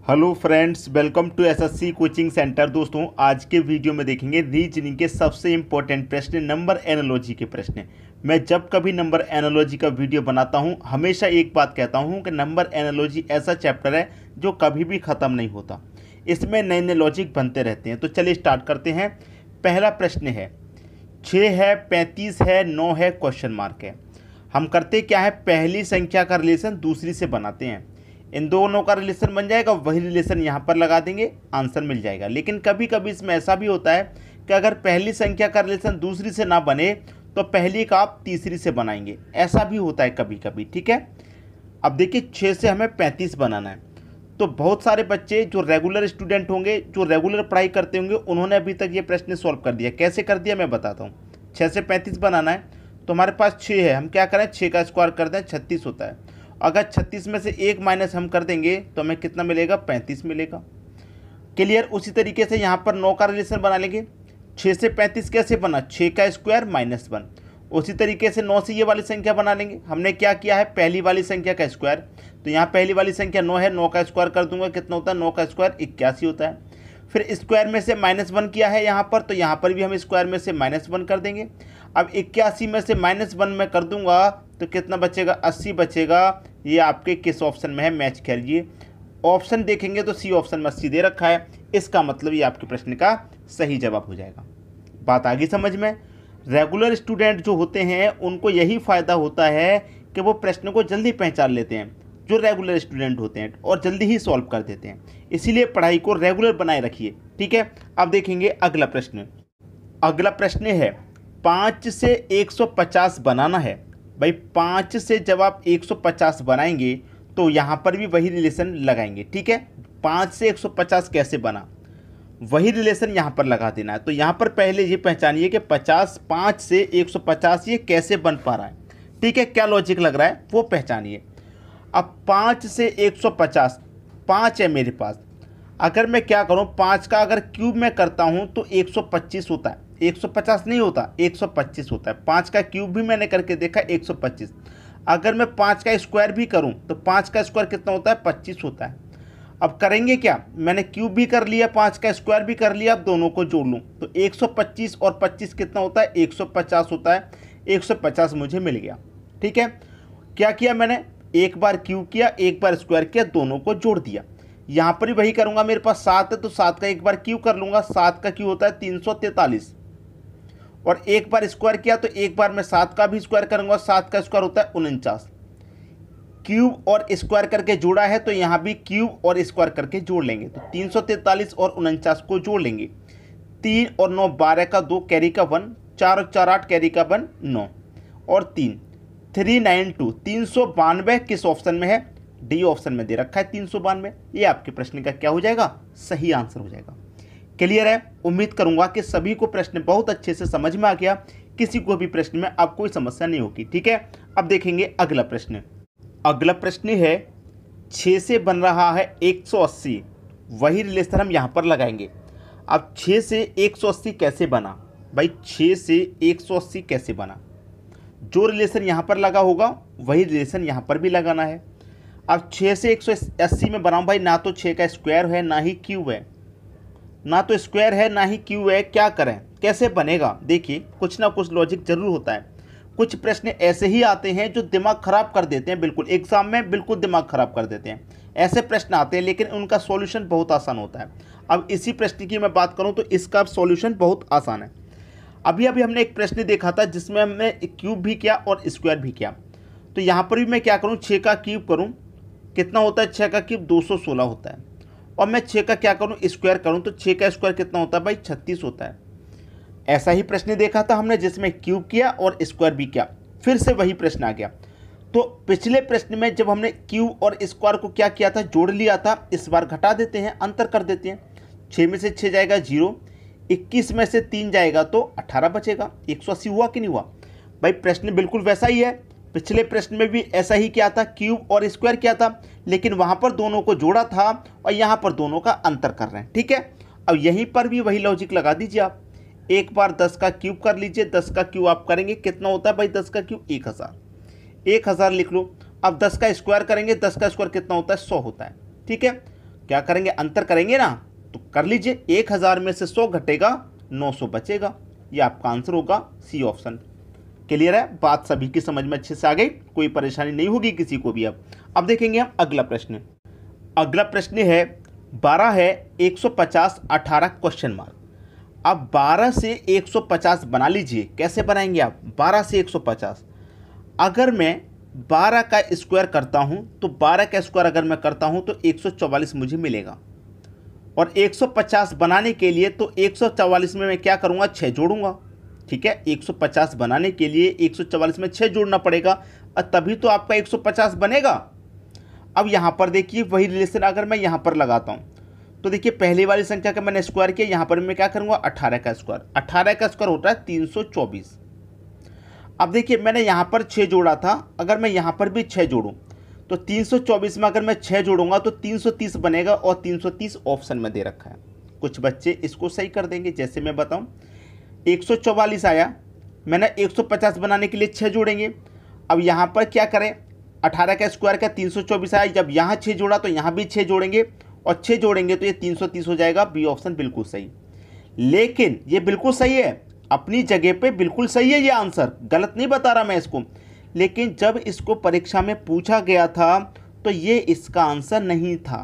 Hello friends, welcome to SSC coaching centre. दोस्तों, आज के वीडियो में देखेंगे रीजनिंग के सबसे इंपॉर्टेंट प्रश्न, नंबर एनालॉजी के प्रश्न। मैं जब कभी नंबर एनालॉजी का वीडियो बनाता हूं, हमेशा एक बात कहता हूं कि नंबर एनालॉजी ऐसा चैप्टर है जो कभी भी ख़त्म नहीं होता। इसमें नए नए लॉजिक बनते रहते हैं। तो चलिए स्टार्ट करते हैं। पहला प्रश्न है, 6 है, 35 है, 9 है, क्वेश्चन मार्क है। हम करते क्या है, पहली संख्या का रिलेशन दूसरी से बनाते हैं। इन दोनों का रिलेशन बन जाएगा, वही रिलेशन यहाँ पर लगा देंगे, आंसर मिल जाएगा। लेकिन कभी कभी इसमें ऐसा भी होता है कि अगर पहली संख्या का रिलेशन दूसरी से ना बने तो पहली का आप तीसरी से बनाएंगे, ऐसा भी होता है कभी कभी। ठीक है, अब देखिए 6 से हमें 35 बनाना है। तो बहुत सारे बच्चे जो रेगुलर स्टूडेंट होंगे, जो रेगुलर पढ़ाई करते होंगे, उन्होंने अभी तक ये प्रश्न सॉल्व कर दिया। कैसे कर दिया मैं बताता हूँ। 6 से 35 बनाना है तो हमारे पास 6 है, हम क्या करें, 6 का स्क्वायर कर दें, 36 होता है। अगर 36 में से 1 माइनस हम कर देंगे तो हमें कितना मिलेगा, 35 मिलेगा। क्लियर। उसी तरीके से यहाँ पर 9 का रिलेशन बना लेंगे। 6 से 35 कैसे बना, 6 का स्क्वायर माइनस 1। उसी तरीके से 9 से ये वाली संख्या बना लेंगे। हमने क्या किया है, पहली वाली संख्या का स्क्वायर, तो यहाँ पहली वाली संख्या 9 है, 9 का स्क्वायर कर दूंगा, कितना होता है, 9 का स्क्वायर 81 होता है। फिर स्क्वायर में से -1 किया है यहाँ पर, तो यहाँ पर भी हम स्क्वायर में से -1 कर देंगे। अब 81 में से -1 में कर दूंगा तो कितना बचेगा, 80 बचेगा। ये आपके किस ऑप्शन में है, मैच करिए। ऑप्शन देखेंगे तो सी ऑप्शन में 80 दे रखा है, इसका मतलब ये आपके प्रश्न का सही जवाब हो जाएगा। बात आ गई समझ में। रेगुलर स्टूडेंट जो होते हैं उनको यही फ़ायदा होता है कि वो प्रश्न को जल्दी पहचान लेते हैं, जो रेगुलर स्टूडेंट होते हैं, और जल्दी ही सॉल्व कर देते हैं। इसीलिए पढ़ाई को रेगुलर बनाए रखिए। ठीक है, अब देखेंगे अगला प्रश्न। अगला प्रश्न है, 5 से 150 बनाना है। भाई 5 से जब आप 150 बनाएंगे तो यहाँ पर भी वही रिलेशन लगाएंगे। ठीक है, 5 से 150 कैसे बना, वही रिलेशन यहाँ पर लगा देना है। तो यहाँ पर पहले ये पहचानिए कि 5 से 150 ये कैसे बन पा रहा है। ठीक है, क्या लॉजिक लग रहा है वो पहचानिए। अब 5 से 150, 5 है मेरे पास। अगर मैं क्या करूं, 5 का अगर क्यूब में करता हूं तो 125 होता है, 150 नहीं होता, 125 होता है। 5 का क्यूब भी मैंने करके देखा, 125। अगर मैं 5 का स्क्वायर भी करूं तो 5 का स्क्वायर कितना होता है, 25 होता है। अब करेंगे क्या, मैंने क्यूब भी कर लिया, 5 का स्क्वायर भी कर लिया, अब दोनों को जोड़ लूँ तो 125 और 25 कितना होता है, 150 होता है। 150 मुझे मिल गया। ठीक है, क्या किया मैंने, एक बार क्यूब किया, एक बार स्क्वायर किया, दोनों को जोड़ दिया। यहाँ पर भी वही करूँगा, मेरे पास 7 है तो 7 का एक बार क्यूब कर लूँगा, 7 का क्यूब होता है 343। और एक बार स्क्वायर किया तो एक बार मैं 7 का भी स्क्वायर करूँगा, 7 का स्क्वायर होता है 49। क्यूब और स्क्वायर करके जोड़ा है तो यहाँ भी क्यूब और स्क्वायर करके जोड़ लेंगे, तो 343 और 49 को जोड़ लेंगे। 3 और 9 12 का 2 कैरी का 1, 4 और 4 8 कैरी का 1 9 और 3 392 392 किस ऑप्शन में है, डी ऑप्शन में दे रखा है 392। ये आपके प्रश्न का क्या हो जाएगा, सही आंसर हो जाएगा। क्लियर है। उम्मीद करूंगा कि सभी को प्रश्न बहुत अच्छे से समझ में आ गया, किसी को भी प्रश्न में अब कोई समस्या नहीं होगी। ठीक है, अब देखेंगे अगला प्रश्न। अगला प्रश्न है, 6 से बन रहा है 180, वही रिलेशन हम यहाँ पर लगाएंगे। अब 6 से 180 कैसे बना, भाई 6 से 180 कैसे बना, जो रिलेशन यहाँ पर लगा होगा वही रिलेशन यहाँ पर भी लगाना है। अब 6 से 180 में बनाऊँ, भाई ना तो 6 का स्क्वायर है ना ही क्यूब है, ना तो स्क्वायर है ना ही क्यूब है, क्या करें, कैसे बनेगा। देखिए कुछ ना कुछ लॉजिक जरूर होता है। कुछ प्रश्न ऐसे ही आते हैं जो दिमाग खराब कर देते हैं, बिल्कुल एग्जाम में बिल्कुल दिमाग खराब कर देते हैं। ऐसे प्रश्न आते हैं लेकिन उनका सॉल्यूशन बहुत आसान होता है। अब इसी प्रश्न की मैं बात करूं तो इसका सॉल्यूशन बहुत आसान है। अभी हमने एक प्रश्न देखा था जिसमें हमने क्यूब भी किया और स्क्वायर भी किया। तो यहाँ पर भी मैं क्या करूँ, 6 का क्यूब करूँ, कितना होता है, 6 का क्यूब 216 होता है। और मैं 6 का क्या करूँ, स्क्वायर करूँ तो 6 का स्क्वायर कितना होता है, भाई 36 होता है। ऐसा ही प्रश्न देखा था हमने जिसमें क्यूब किया और स्क्वायर भी किया, फिर से वही प्रश्न आ गया। तो पिछले प्रश्न में जब हमने क्यूब और स्क्वायर को क्या किया था, जोड़ लिया था, इस बार घटा देते हैं, अंतर कर देते हैं। 6 में से 6 जाएगा 0, 21 में से 3 जाएगा तो 18 बचेगा। 180 हुआ कि नहीं हुआ, भाई प्रश्न बिल्कुल वैसा ही है। पिछले प्रश्न में भी ऐसा ही किया था, क्यूब और स्क्वायर किया था, लेकिन वहाँ पर दोनों को जोड़ा था और यहाँ पर दोनों का अंतर कर रहे हैं। ठीक है, अब यहीं पर भी वही लॉजिक लगा दीजिए आप। एक बार 10 का क्यूब कर लीजिए, 10 का क्यूब आप करेंगे कितना होता है, भाई 10 का क्यूब 1000, 1000 लिख लो। अब 10 का स्क्वायर करेंगे, 10 का स्क्वायर कितना होता है, 100 होता है। ठीक है, क्या करेंगे, अंतर करेंगे ना, तो कर लीजिए। 1000 में से 100 घटेगा, 900 बचेगा। ये आपका आंसर होगा सी ऑप्शन। क्लियर है, बात सभी की समझ में अच्छे से आ गई, कोई परेशानी नहीं होगी किसी को भी। अब देखेंगे हम अगला प्रश्न। अगला प्रश्न है 12 है 150 18 क्वेश्चन मार्क। अब 12 से 150 बना लीजिए। कैसे बनाएंगे आप, 12 से 150, अगर मैं 12 का स्क्वायर करता हूं तो 12 का स्क्वायर अगर मैं करता हूं तो 144 मुझे मिलेगा। और 150 बनाने के लिए तो 144 में मैं क्या करूंगा, 6 जोड़ूंगा। ठीक है, 150 बनाने के लिए 144 में 6 जोड़ना पड़ेगा, और तभी तो आपका 150 बनेगा। अब यहाँ पर देखिए वही रिलेशन अगर मैं यहाँ पर लगाता हूँ तो देखिए पहली वाली संख्या का मैंने स्क्वायर किया, यहाँ पर मैं क्या करूँगा, 18 का स्क्वायर। 18 का स्क्वायर होता है 324। अब देखिए मैंने यहाँ पर 6 जोड़ा था, अगर मैं यहाँ पर भी 6 जोड़ूँ तो 324 में अगर मैं 6 जोड़ूंगा तो 330 बनेगा, और 330 ऑप्शन में दे रखा है। कुछ बच्चे इसको सही कर देंगे, जैसे मैं बताऊं 144 आया, मैंने 150 बनाने के लिए 6 जोड़ेंगे। अब यहाँ पर क्या करें, 18 का स्क्वायर का 324 आया, जब यहाँ 6 जोड़ा तो यहाँ भी 6 जोड़ेंगे, और 6 जोड़ेंगे तो ये 330 हो जाएगा। बी ऑप्शन बिल्कुल सही। लेकिन ये बिल्कुल सही है, अपनी जगह पे बिल्कुल सही है, ये आंसर गलत नहीं बता रहा मैं इसको। लेकिन जब इसको परीक्षा में पूछा गया था तो ये इसका आंसर नहीं था।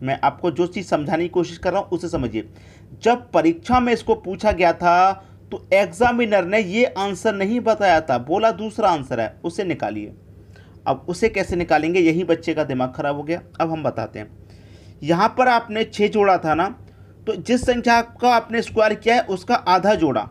मैं आपको जो चीज़ समझाने की कोशिश कर रहा हूँ उसे समझिए। जब परीक्षा में इसको पूछा गया था तो एग्जामिनर ने ये आंसर नहीं बताया था, बोला दूसरा आंसर है, उसे निकालिए। अब उसे कैसे निकालेंगे, यही बच्चे का दिमाग खराब हो गया। अब हम बताते हैं, यहाँ पर आपने 6 जोड़ा था ना, तो जिस संख्या का आपने स्क्वायर किया है उसका आधा जोड़ा।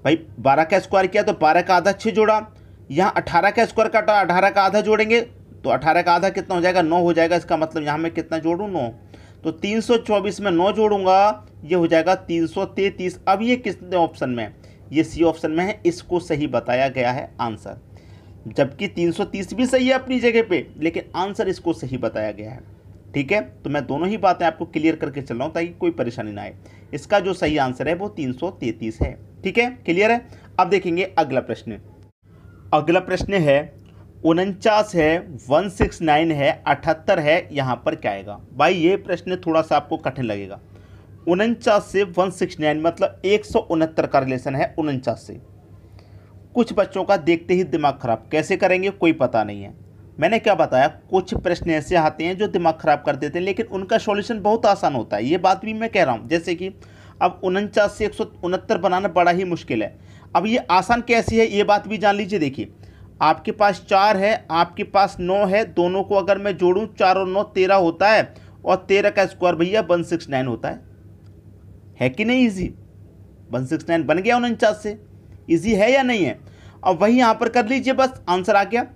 भाई 12 का स्क्वायर किया तो 12 का आधा 6 जोड़ा। यहाँ 18 का स्क्वायर काटा, 18 का आधा जोड़ेंगे तो 18 का आधा कितना हो जाएगा, 9 हो जाएगा। इसका मतलब यहाँ मैं कितना जोड़ूँ, 9। तो 324 में 9 जोड़ूंगा, ये हो जाएगा 333। अब ये किस ऑप्शन में, ये सी ऑप्शन में है, इसको सही बताया गया है आंसर। जबकि 330 भी सही है अपनी जगह पे, लेकिन आंसर इसको सही बताया गया है। ठीक है, तो मैं दोनों ही बातें आपको क्लियर करके चल रहा हूँ ताकि कोई परेशानी ना आए। इसका जो सही आंसर है वो 333 है। ठीक है, क्लियर है। अब देखेंगे अगला प्रश्न। अगला प्रश्न है 49 है 169 है 78 है, यहाँ पर क्या आएगा। भाई ये प्रश्न थोड़ा सा आपको कठिन लगेगा। 49 से 169 मतलब 169 का रिलेशन है 49 से। कुछ बच्चों का देखते ही दिमाग खराब, कैसे करेंगे कोई पता नहीं है। मैंने क्या बताया, कुछ प्रश्न ऐसे आते हैं जो दिमाग खराब कर देते हैं, लेकिन उनका सॉल्यूशन बहुत आसान होता है। ये बात भी मैं कह रहा हूँ, जैसे कि अब 49 से 169 बनाना बड़ा ही मुश्किल है। अब ये आसान कैसी है ये बात भी जान लीजिए। देखिए आपके पास 4 है, आपके पास 9 है, दोनों को अगर मैं जोड़ूं 4 और 9 13 होता है, और 13 का स्क्वायर भैया 169 होता है कि नहीं। ईजी 169 बन गया 49 से, ईजी है या नहीं है। अब वही यहाँ पर कर लीजिए, बस आंसर आ गया।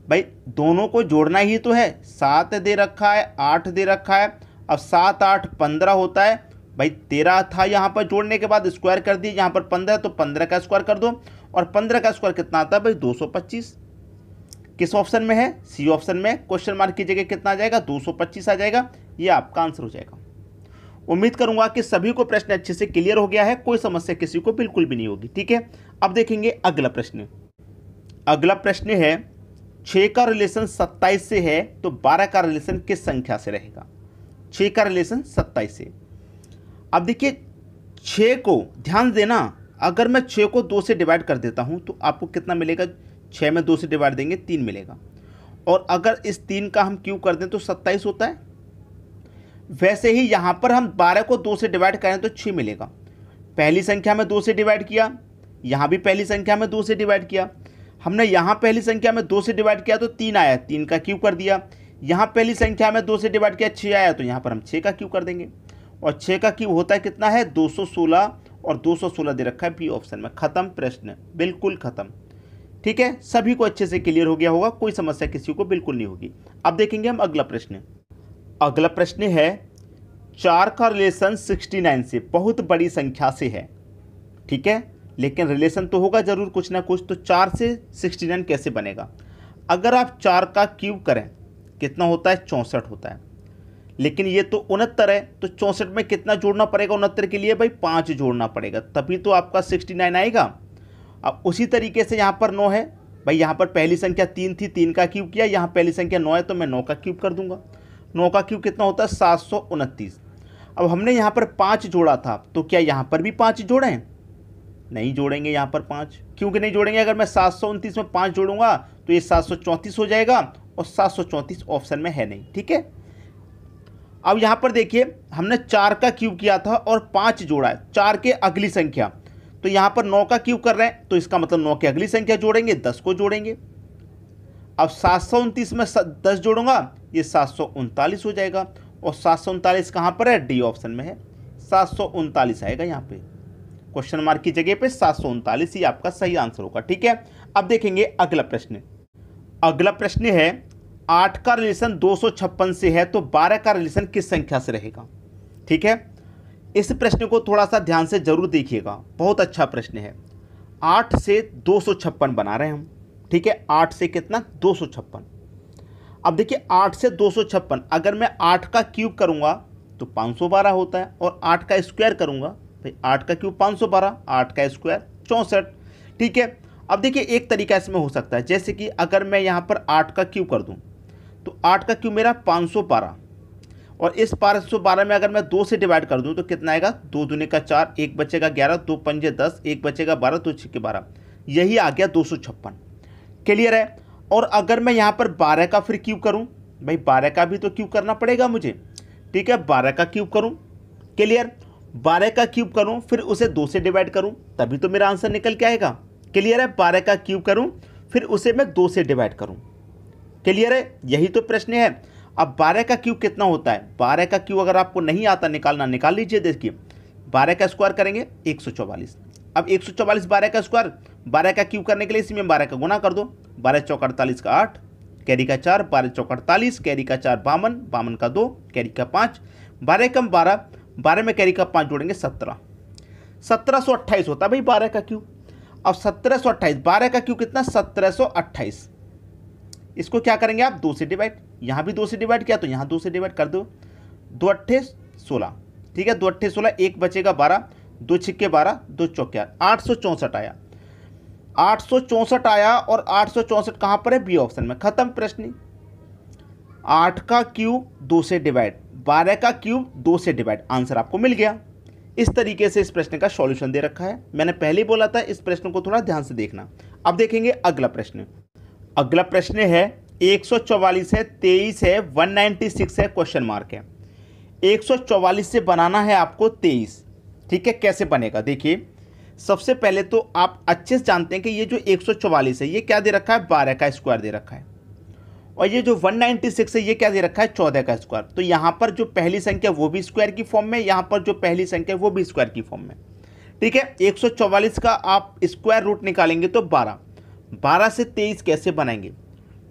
भाई दोनों को जोड़ना ही तो है, 7 दे रखा है 8 दे रखा है। अब 7 8 15 होता है। भाई 13 था, यहाँ पर जोड़ने के बाद स्क्वायर कर दिए, यहाँ पर 15 तो 15 का स्क्वायर कर दो, और 15 का स्क्वायर कितना आता है भाई 225। किस ऑप्शन में है, सी ऑप्शन में। क्वेश्चन मार्क की जगह कितना आ जाएगा, 225 आ जाएगा। ये आपका आंसर हो जाएगा। उम्मीद करूंगा कि सभी को प्रश्न अच्छे से क्लियर हो गया है, कोई समस्या किसी को बिल्कुल भी नहीं होगी। ठीक है, अब देखेंगे अगला प्रश्न। अगला प्रश्न है 6 का रिलेशन 27 से है तो 12 का रिलेशन किस संख्या से रहेगा। 6 का रिलेशन 27 से। अब देखिए 6 को ध्यान देना, अगर मैं 6 को 2 से डिवाइड कर देता हूं तो आपको कितना मिलेगा, 6 में 2 से डिवाइड देंगे 3 मिलेगा। और अगर इस 3 का हम क्यूब कर दें तो 27 होता है। वैसे ही यहां पर हम 12 को 2 से डिवाइड करें तो 6 मिलेगा। पहली संख्या में 2 से डिवाइड किया, यहां भी पहली संख्या में 2 से डिवाइड किया। हमने यहां पहली संख्या में 2 से डिवाइड किया तो 3 आया, 3 का क्यूब कर दिया। यहां पहली संख्या में 2 से डिवाइड किया 6 आया, तो यहां पर हम 6 का क्यूब कर देंगे। और 6 का क्यूब होता है कितना है 216, और 216 दे रखा है बी ऑप्शन में। खत्म प्रश्न, बिल्कुल खत्म। ठीक है, सभी को अच्छे से क्लियर हो गया होगा, कोई समस्या किसी को बिल्कुल नहीं होगी। अब देखेंगे हम अगला प्रश्न। अगला प्रश्न है 4 का रिलेशन 69 से, बहुत बड़ी संख्या से है। ठीक है, लेकिन रिलेशन तो होगा जरूर कुछ ना कुछ। तो 4 से 69 कैसे बनेगा। अगर आप 4 का क्यूब करें कितना होता है 64 होता है, लेकिन ये तो 69 है, तो 64 में कितना जोड़ना पड़ेगा 69 के लिए भाई 5 जोड़ना पड़ेगा, तभी तो आपका 69 आएगा। अब उसी तरीके से यहाँ पर 9 है, भाई यहाँ पर पहली संख्या 3 थी, 3 का क्यूब किया, यहाँ पहली संख्या 9 है तो मैं 9 का क्यूब कर दूंगा। 9 का क्यूब कितना होता है 729। अब हमने यहाँ पर 5 जोड़ा था, तो क्या यहाँ पर भी 5 जोड़ें? नहीं जोड़ेंगे यहाँ पर 5, क्योंकि नहीं जोड़ेंगे। अगर मैं 729 में 5 जोड़ूंगा तो ये 734 हो जाएगा, और 734 ऑप्शन में है नहीं। ठीक है, अब यहाँ पर देखिए हमने 4 का क्यूब किया था और 5 जोड़ा है, 4 के अगली संख्या, तो यहाँ पर 9 का क्यूब कर रहे हैं, तो इसका मतलब 9 की अगली संख्या जोड़ेंगे, 10 को जोड़ेंगे। अब 729 में 10 जोड़ूंगा, ये 739 हो जाएगा, और 739 कहाँ पर है? डी ऑप्शन में है, 739 आएगा यहाँ पे, क्वेश्चन मार्क की जगह पे 739 ही आपका सही आंसर होगा। ठीक है, अब देखेंगे अगला प्रश्न। अगला प्रश्न है 8 का रिलेशन 256 से है, तो 12 का रिलेशन किस संख्या से रहेगा? ठीक है, इस प्रश्न को थोड़ा सा ध्यान से जरूर देखिएगा, बहुत अच्छा प्रश्न है। 8 से 256 बना रहे हैं हम। ठीक है, 8 से कितना? 256। अब देखिए 8 से 256, अगर मैं 8 का क्यूब करूंगा तो 512 होता है, और 8 का स्क्वायर करूंगा, भाई 8 का क्यूब 512, 8 का स्क्वायर 64। ठीक है, अब देखिए एक तरीका इसमें हो सकता है, जैसे कि अगर मैं यहाँ पर 8 का क्यूब कर दूं तो 8 का क्यूब मेरा 512, और इस 512 में अगर मैं 2 से डिवाइड कर दूं तो कितना आएगा? 2 दूनी का 4, 1 बचेगा 11, 2 पंजे 10, 1 बचेगा 12, 2 छिक्के 12, यही आ गया 256। क्लियर है? और अगर मैं यहाँ पर 12 का फिर क्यूब करूँ, भाई 12 का भी तो क्यूब करना पड़ेगा मुझे। ठीक है, 12 का क्यूब करूँ, क्लियर, 12 का क्यूब करूँ फिर उसे 2 से डिवाइड करूँ, तभी तो मेरा आंसर निकल के आएगा। क्लियर है? 12 का क्यूब करूँ फिर उसे मैं 2 से डिवाइड करूँ। क्लियर है? यही तो प्रश्न है। अब 12 का क्यूब कितना होता है? 12 का क्यूब अगर आपको नहीं आता निकालना, निकाल लीजिए। देखिए 12 का स्क्वायर करेंगे 144। अब 144 12 का स्क्वायर, 12 का क्यूब करने के लिए इसी में 12 का गुना कर दो, 12 चौक 48 का 8, कैरी का 4, 12 चौक 48, कैरी का 4 52, 52 का 2, कैरी का 5, 12 कम 12, 12 में कैरी का 5 जोड़ेंगे 17, 1728 होता है भाई 12 का क्यूब। अब 1728, 12 का क्यूब कितना? 1728। इसको क्या करेंगे आप? 2 से डिवाइड, यहाँ भी 2 से डिवाइड किया तो यहाँ 2 से डिवाइड कर दो, 2 अट्ठे 16। ठीक है, 2 अट्ठे 16, 1 बचेगा 12, 2 छिक्के 12, 2 चौके 864 आया, 864 आया। और 864 कहाँ पर है? बी ऑप्शन में। खत्म प्रश्न। 8 का क्यूब 2 से डिवाइड, 12 का क्यूब 2 से डिवाइड, आंसर आपको मिल गया। इस तरीके से इस प्रश्न का सॉल्यूशन दे रखा है। मैंने पहले ही बोला था इस प्रश्न को थोड़ा ध्यान से देखना। अब देखेंगे अगला प्रश्न। अगला प्रश्न है 144 है, 23 है, 196 है, क्वेश्चन मार्क है। 144 से बनाना है आपको 23। ठीक है, कैसे बनेगा? देखिए सबसे पहले तो आप अच्छे से जानते हैं कि ये जो 144 है ये क्या दे रखा है? 12 का स्क्वायर दे रखा है, और ये जो 196 है ये क्या दे रखा है? 14 का स्क्वायर। तो यहाँ पर जो पहली संख्या वो भी स्क्वायर की फॉर्म में, यहाँ पर जो पहली संख्या वो भी स्क्वायर की फॉर्म में। ठीक है, 144 का आप स्क्वायर रूट निकालेंगे तो 12, 12 से 23 कैसे बनाएंगे?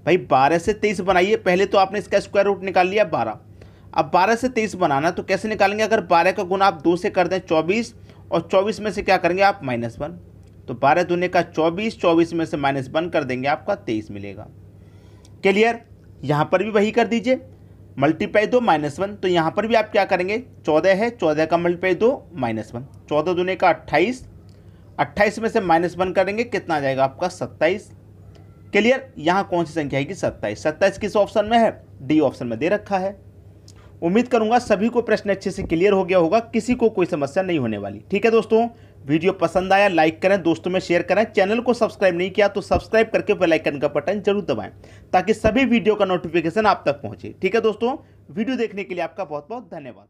भाई 12 से 23 बनाइए, पहले तो आपने इसका स्क्वायर रूट निकाल लिया 12। अब 12 से 23 बनाना तो कैसे निकालेंगे? अगर 12 का गुना आप 2 से कर दें 24, और 24 में से क्या करेंगे आप? -1, तो 12 दूने का 24, 24 में से -1 कर देंगे, आपका 23 मिलेगा। क्लियर? यहाँ पर भी वही कर दीजिए, मल्टीप्लाई 2 -1, तो यहाँ पर भी आप क्या करेंगे? 14 है, 14 का मल्टीप्लाई 2 -1, 14 दूने का 28, 28 में से -1 करेंगे, कितना आ जाएगा आपका? 27। क्लियर? यहाँ कौन सी संख्या आएगी? 27। 27 किस ऑप्शन में है? डी ऑप्शन में दे रखा है। उम्मीद करूंगा सभी को प्रश्न अच्छे से क्लियर हो गया होगा, किसी को कोई समस्या नहीं होने वाली। ठीक है दोस्तों, वीडियो पसंद आया लाइक करें, दोस्तों में शेयर करें, चैनल को सब्सक्राइब नहीं किया तो सब्सक्राइब करके बेल आइकन का बटन जरूर दबाएं ताकि सभी वीडियो का नोटिफिकेशन आप तक पहुंचे। ठीक है दोस्तों, वीडियो देखने के लिए आपका बहुत बहुत धन्यवाद।